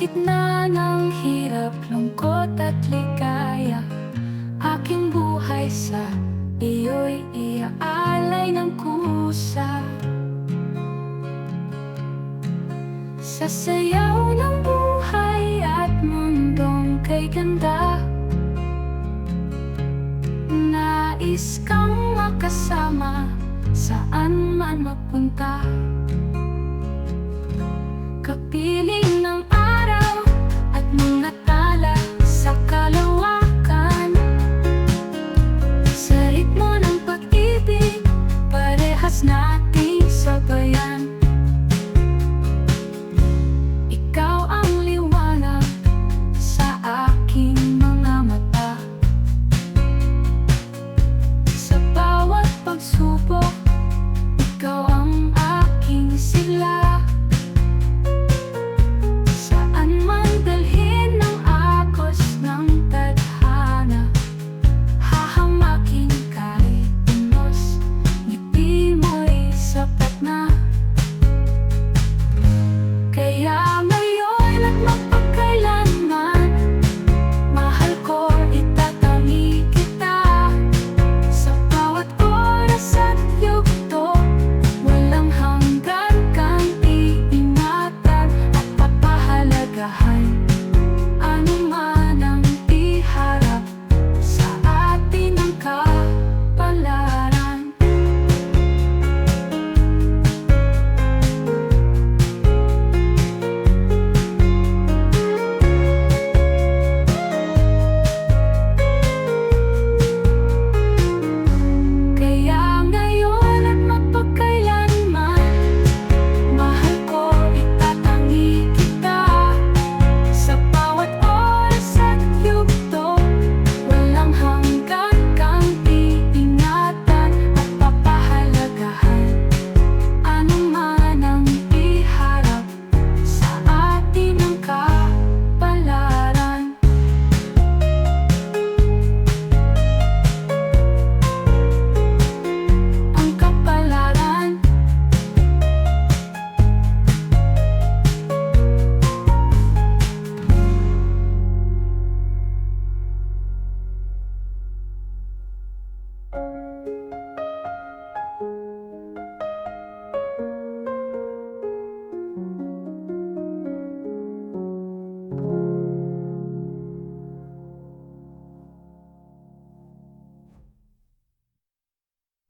gitna ng hirap, lungkot at ligaya, aking buhay sa iyo'y iaalay ng kusa. Sa sayaw ng buhay at mundong kay ganda, nais kang makasama saan man mapunta. Kapiling ng araw at mga tala sa kalawakan, sa ritmo ng pag-ibig, parehas natin